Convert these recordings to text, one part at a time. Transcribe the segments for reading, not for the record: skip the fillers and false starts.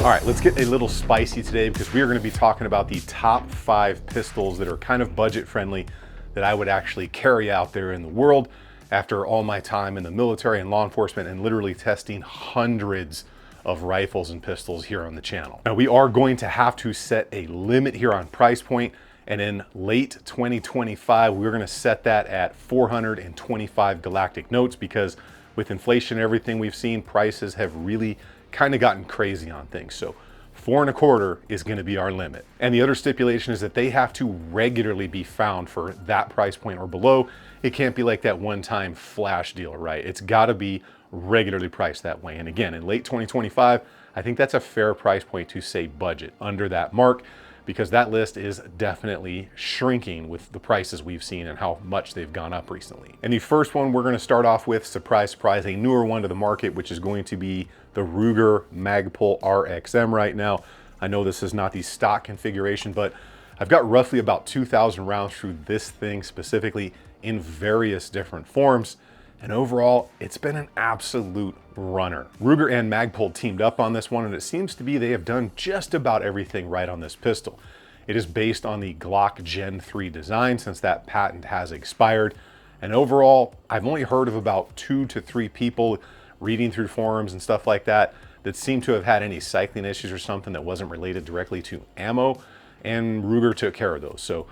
All right, let's get a little spicy today because we are going to be talking about the top 5 pistols that are kind of budget friendly that I would actually carry out there in the world after all my time in the military and law enforcement and literally testing hundreds of rifles and pistols here on the channel. Now we are going to have to set a limit here on price point, and in late 2025 we're going to set that at 425 galactic notes because with inflation and everything we've seen, prices have really kind of gotten crazy on things. So 425 is going to be our limit. And the other stipulation is that they have to regularly be found for that price point or below. It can't be like that one-time flash deal, right? It's got to be regularly priced that way. And again, in late 2025, I think that's a fair price point to say budget under that mark, because that list is definitely shrinking with the prices we've seen and how much they've gone up recently. And the first one we're going to start off with, surprise, surprise, a newer one to the market, which is going to be the Ruger Magpul RXM right now. I know this is not the stock configuration, but I've got roughly about 2,000 rounds through this thing specifically in various different forms. And overall, it's been an absolute runner. Ruger and Magpul teamed up on this one, and it seems to be they have done just about everything right on this pistol. It is based on the Glock Gen 3 design since that patent has expired. And overall, I've only heard of about 2 to 3 people reading through forums and stuff like that seem to have had any cycling issues or something that wasn't related directly to ammo, and Ruger took care of those. So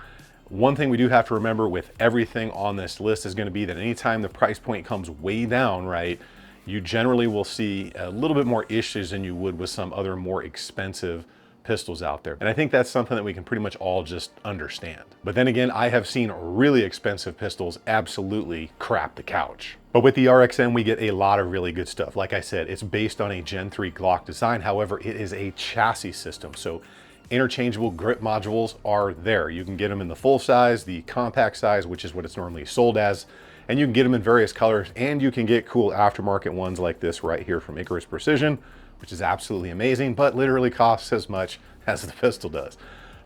one thing we do have to remember with everything on this list is going to be that anytime the price point comes way down, right, you generally will see a little bit more issues than you would with some other more expensive pistols out there. And I think that's something that we can pretty much all just understand. But then again, I have seen really expensive pistols absolutely crap the couch. But with the RXM, we get a lot of really good stuff. Like I said, it's based on a Gen 3 Glock design. However, it is a chassis system. So interchangeable grip modules are there. You can get them in the full size, the compact size, which is what it's normally sold as, and you can get them in various colors, and you can get cool aftermarket ones like this right here from Icarus Precision, which is absolutely amazing, but literally costs as much as the pistol does.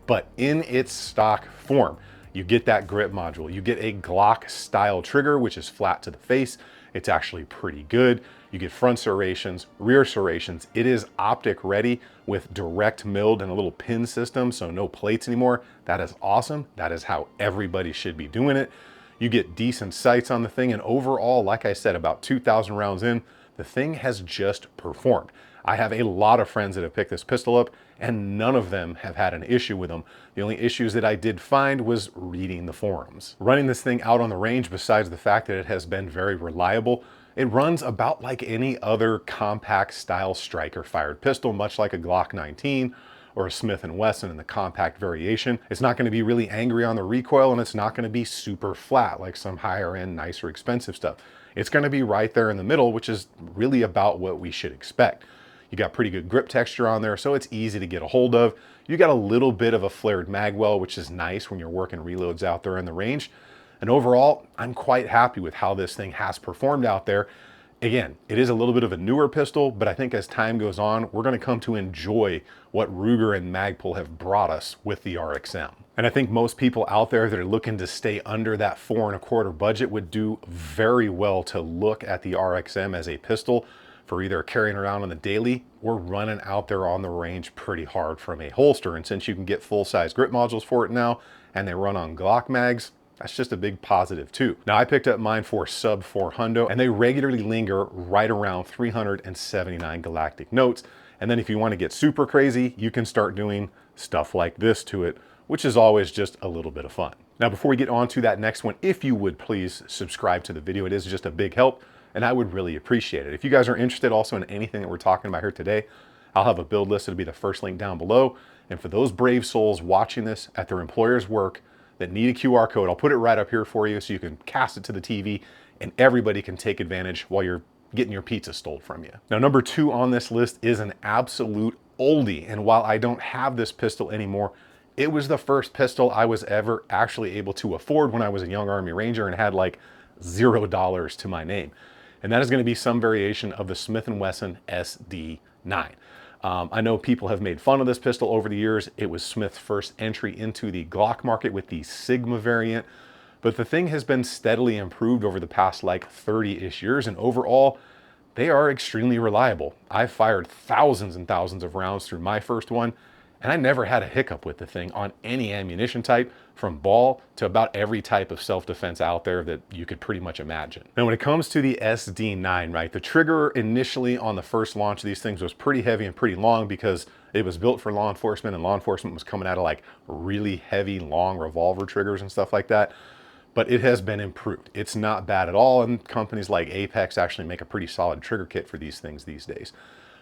But in its stock form, you get that grip module. You get a Glock style trigger, which is flat to the face. It's actually pretty good. You get front serrations, rear serrations. It is optic ready with direct milled and a little pin system, so no plates anymore. That is awesome. That is how everybody should be doing it. You get decent sights on the thing, and overall, like I said, about 2,000 rounds in, the thing has just performed. I have a lot of friends that have picked this pistol up, and none of them have had an issue with them. The only issues that I did find was reading the forums. Running this thing out on the range, besides the fact that it has been very reliable, it runs about like any other compact style striker fired pistol, much like a Glock 19 or a Smith & Wesson in the compact variation. It's not going to be really angry on the recoil, and it's not going to be super flat like some higher end, nicer, expensive stuff. It's going to be right there in the middle, which is really about what we should expect. You got pretty good grip texture on there, so it's easy to get a hold of. You got a little bit of a flared magwell, which is nice when you're working reloads out there in the range. And overall, I'm quite happy with how this thing has performed out there. Again, it is a little bit of a newer pistol, but I think as time goes on, we're going to come to enjoy what Ruger and Magpul have brought us with the RXM. And I think most people out there that are looking to stay under that 425 budget would do very well to look at the RXM as a pistol for either carrying around on the daily or running out there on the range pretty hard from a holster. And since you can get full-size grip modules for it now, and they run on Glock mags, that's just a big positive too. Now I picked up mine for sub 400, and they regularly linger right around 379 galactic notes. And then if you want to get super crazy, you can start doing stuff like this to it, which is always just a little bit of fun. Now, before we get on to that next one, if you would please subscribe to the video. It is just a big help, and I would really appreciate it. If you guys are interested also in anything that we're talking about here today, I'll have a build list. It'll be the first link down below. And for those brave souls watching this at their employer's work that need a QR code, I'll put it right up here for you so you can cast it to the TV and everybody can take advantage while you're getting your pizza stole from you. Now, number 2 on this list is an absolute oldie. And while I don't have this pistol anymore, it was the first pistol I was ever actually able to afford when I was a young Army Ranger and had like $0 to my name. And that is going to be some variation of the Smith & Wesson SD9. I know people have made fun of this pistol over the years. It was Smith's first entry into the Glock market with the Sigma variant, but the thing has been steadily improved over the past like 30-ish years, and overall, they are extremely reliable. I've fired thousands and thousands of rounds through my first one, and I never had a hiccup with the thing on any ammunition type, from ball to about every type of self-defense out there that you could pretty much imagine. Now, when it comes to the SD9, right, the trigger initially on the first launch of these things was pretty heavy and pretty long because it was built for law enforcement, and law enforcement was coming out of like really heavy, long revolver triggers and stuff like that. But it has been improved. It's not bad at all, and companies like Apex actually make a pretty solid trigger kit for these things these days.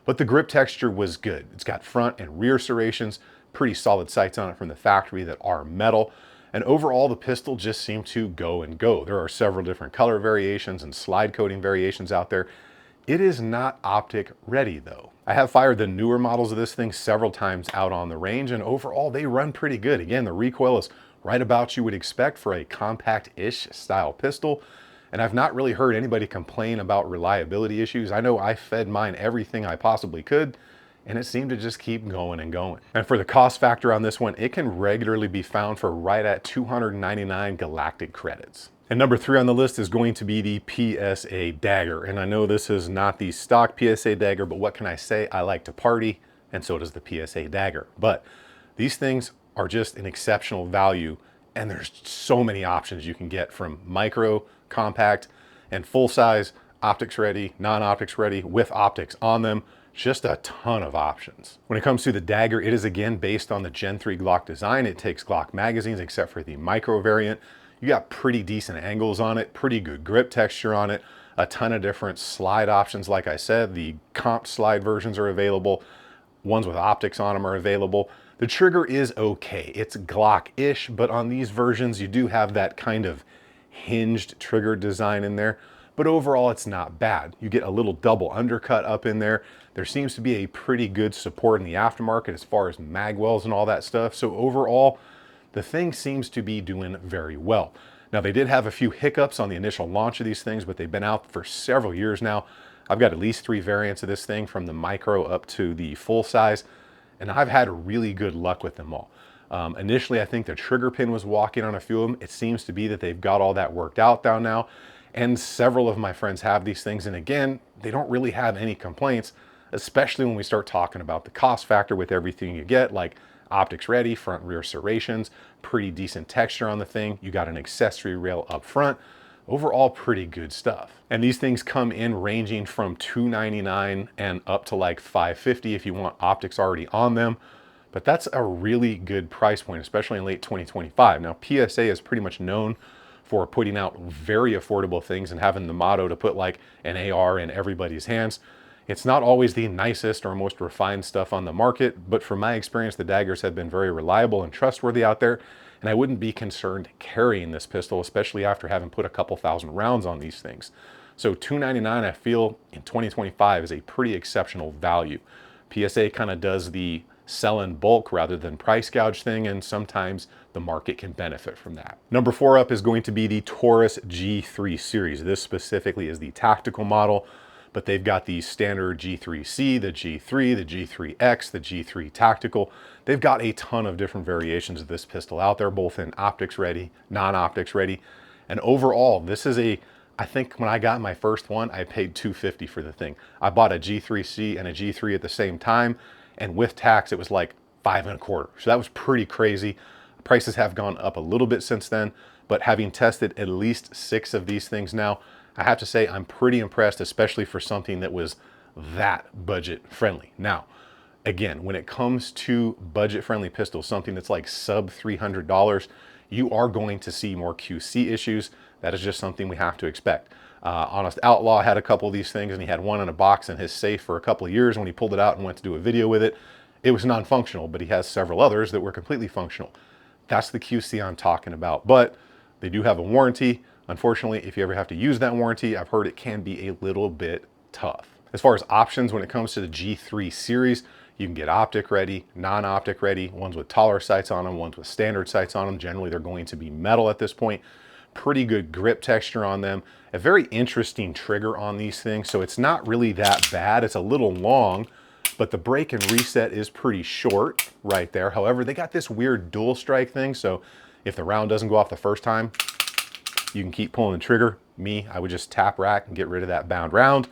But the grip texture was good. It's got front and rear serrations, pretty solid sights on it from the factory that are metal. And overall, the pistol just seemed to go and go. There are several different color variations and slide coating variations out there. It is not optic ready though. I have fired the newer models of this thing several times out on the range, and overall they run pretty good. Again, the recoil is right about what you would expect for a compact-ish style pistol. And I've not really heard anybody complain about reliability issues. I know I fed mine everything I possibly could, and it seemed to just keep going and going. And for the cost factor on this one, it can regularly be found for right at 299 galactic credits. And number 3 on the list is going to be the PSA Dagger. And I know this is not the stock PSA Dagger, but what can I say? I like to party, and so does the PSA Dagger. But these things are just an exceptional value, and there's so many options you can get, from micro, compact, and full size, optics ready, non-optics ready, with optics on them. Just a ton of options. When it comes to the Dagger, it is again based on the Gen 3 Glock design. It takes Glock magazines except for the micro variant. You got pretty decent angles on it, pretty good grip texture on it, a ton of different slide options. Like I said, the comp slide versions are available. Ones with optics on them are available. The trigger is okay. It's Glock-ish, but on these versions, you do have that kind of hinged trigger design in there. But overall, it's not bad. You get a little double undercut up in there. There seems to be a pretty good support in the aftermarket as far as mag wells and all that stuff. So overall, the thing seems to be doing very well. Now, they did have a few hiccups on the initial launch of these things, but they've been out for several years now. I've got at least 3 variants of this thing, from the micro up to the full size, and I've had really good luck with them all. Initially, I think the trigger pin was walking on a few of them. It seems to be that they've got all that worked out down now. And several of my friends have these things, and again, they don't really have any complaints, especially when we start talking about the cost factor with everything you get, like optics ready, front rear serrations, pretty decent texture on the thing. You got an accessory rail up front. Overall, pretty good stuff. And these things come in ranging from $299 and up to like $550 if you want optics already on them. But that's a really good price point, especially in late 2025. Now, PSA is pretty much known for putting out very affordable things and having the motto to put like an AR in everybody's hands. It's not always the nicest or most refined stuff on the market, but from my experience, the Daggers have been very reliable and trustworthy out there, and I wouldn't be concerned carrying this pistol, especially after having put a couple thousand rounds on these things. So $299, I feel, in 2025 is a pretty exceptional value. PSA kind of does the sell in bulk rather than price gouge thing, and sometimes the market can benefit from that. Number 4 up is going to be the Taurus G3 series. This specifically is the tactical model, but they've got the standard G3C, the G3, the G3X, the G3 Tactical. They've got a ton of different variations of this pistol out there, both in optics ready, non-optics ready. And overall, this is I think when I got my first one, I paid $250 for the thing. I bought a G3C and a G3 at the same time, and with tax, it was like $5.25. So that was pretty crazy. Prices have gone up a little bit since then, but having tested at least 6 of these things now, I have to say I'm pretty impressed, especially for something that was that budget friendly. Now, again, when it comes to budget friendly pistols, something that's like sub $300, you are going to see more QC issues. That is just something we have to expect. Honest Outlaw had a couple of these things, and he had one in a box in his safe for a couple of years. When he pulled it out and went to do a video with it, it was non-functional, but he has several others that were completely functional. That's the QC I'm talking about. But they do have a warranty. Unfortunately, if you ever have to use that warranty, I've heard it can be a little bit tough. As far as options, when it comes to the G3 series, you can get optic ready, non-optic ready, ones with taller sights on them, ones with standard sights on them. Generally, they're going to be metal at this point. Pretty good grip texture on them. A very interesting trigger on these things, so it's not really that bad. It's a little long, but the break and reset is pretty short right there. However, they got this weird dual strike thing, so if the round doesn't go off the first time, you can keep pulling the trigger. Me, I would just tap rack and get rid of that bound round.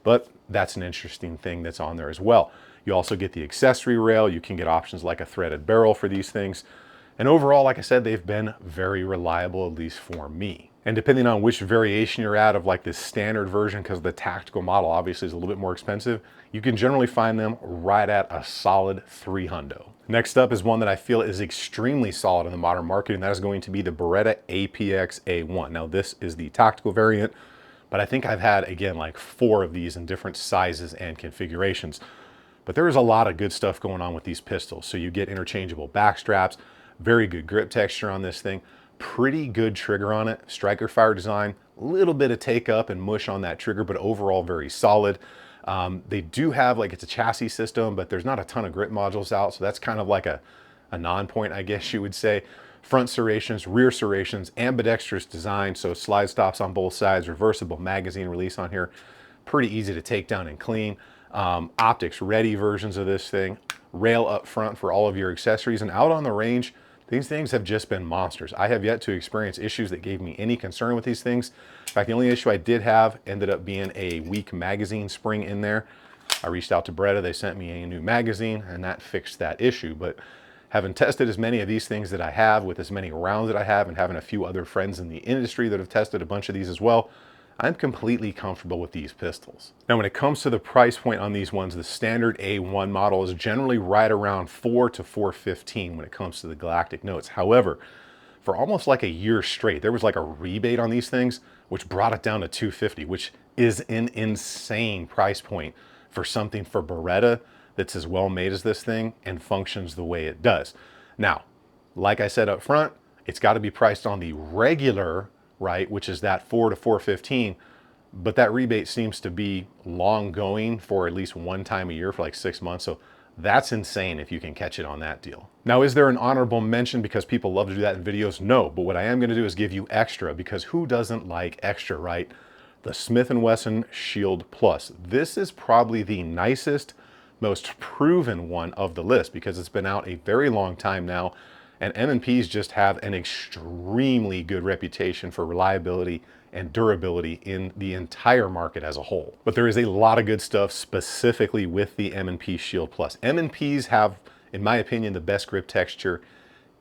But that's an interesting thing that's on there as well. You also get the accessory rail. You can get options like a threaded barrel for these things. And overall, like I said, they've been very reliable, at least for me. And depending on which variation you're at of like this standard version, because the tactical model obviously is a little bit more expensive, you can generally find them right at a solid $300. Next up is one that I feel is extremely solid in the modern market, and that is going to be the Beretta APX A1. Now this is the tactical variant, but I think I've had, again, like 4 of these in different sizes and configurations. But there is a lot of good stuff going on with these pistols. So you get interchangeable back straps, very good grip texture on this thing, pretty good trigger on it, striker fire design, a little bit of take up and mush on that trigger, but overall very solid. They do have, like, it's a chassis system, but there's not a ton of grip modules out, so that's kind of like a non-point, I guess you would say. Front serrations, rear serrations, ambidextrous design, so slide stops on both sides, reversible magazine release on here, pretty easy to take down and clean. Optics ready versions of this thing, rail up front for all of your accessories, and out on the range, these things have just been monsters. I have yet to experience issues that gave me any concern with these things. In fact, the only issue I did have ended up being a weak magazine spring in there. I reached out to Beretta, they sent me a new magazine, and that fixed that issue. But having tested as many of these things that I have, with as many rounds that I have, and having a few other friends in the industry that have tested a bunch of these as well, I'm completely comfortable with these pistols. Now, when it comes to the price point on these ones, the standard A1 model is generally right around $4 to $415 when it comes to the galactic notes. However, for almost like a year straight, there was like a rebate on these things, which brought it down to $250, which is an insane price point for something for Beretta that's as well made as this thing and functions the way it does. Now, like I said up front, it's got to be priced on the regular, right, which is that $4 to $415, but that rebate seems to be long going for at least one time a year for like 6 months. So that's insane if you can catch it on that deal. Now, is there an honorable mention because people love to do that in videos? No, but what I am going to do is give you extra, because who doesn't like extra, right? The Smith & Wesson Shield Plus. This is probably the nicest, most proven one of the list because it's been out a very long time now. And M&Ps just have an extremely good reputation for reliability and durability in the entire market as a whole. But there is a lot of good stuff specifically with the M&P Shield Plus. M&Ps have, in my opinion, the best grip texture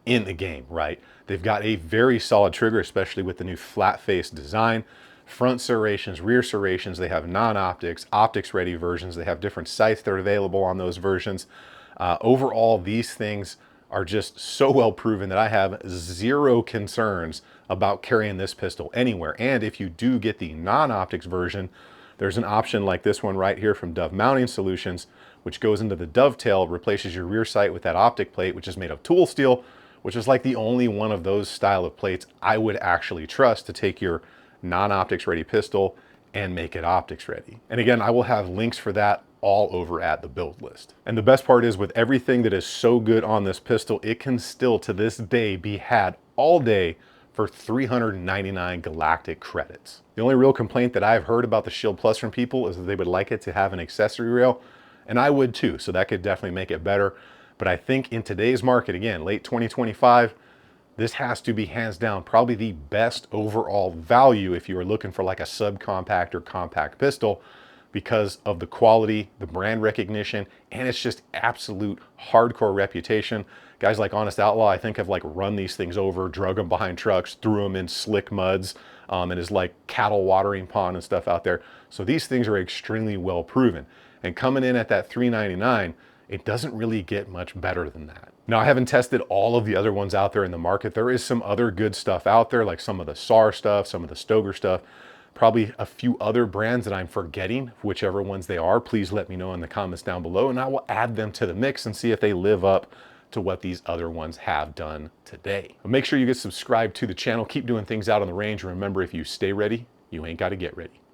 in the game, right? They've got a very solid trigger, especially with the new flat face design. Front serrations, rear serrations, they have non-optics, optics ready versions. They have different sights that are available on those versions. Overall, these things are just so well proven that I have zero concerns about carrying this pistol anywhere. And if you do get the non-optics version, there's an option like this one right here from Dove Mounting Solutions, which goes into the dovetail, replaces your rear sight with that optic plate, which is made of tool steel, which is like the only one of those style of plates I would actually trust to take your non-optics ready pistol and make it optics ready. And again, I will have links for that all over at the build list. And the best part is, with everything that is so good on this pistol, it can still to this day be had all day for 399 galactic credits. The only real complaint that I've heard about the Shield Plus from people is that they would like it to have an accessory rail, and I would too, so that could definitely make it better. But I think in today's market, again, late 2025, this has to be hands down probably the best overall value if you are looking for like a subcompact or compact pistol, because of the quality, the brand recognition, and it's just absolute hardcore reputation. Guys like Honest Outlaw, I think, have like run these things over, drug them behind trucks, threw them in slick muds, and is like cattle watering pond and stuff out there. So these things are extremely well proven. And coming in at that $399, it doesn't really get much better than that. Now, I haven't tested all of the other ones out there in the market. There is some other good stuff out there, like some of the SAR stuff, some of the Stoeger stuff, probably a few other brands that I'm forgetting. Whichever ones they are, please let me know in the comments down below, and I will add them to the mix and see if they live up to what these other ones have done today. But make sure you get subscribed to the channel. Keep doing things out on the range. And remember, if you stay ready, you ain't got to get ready.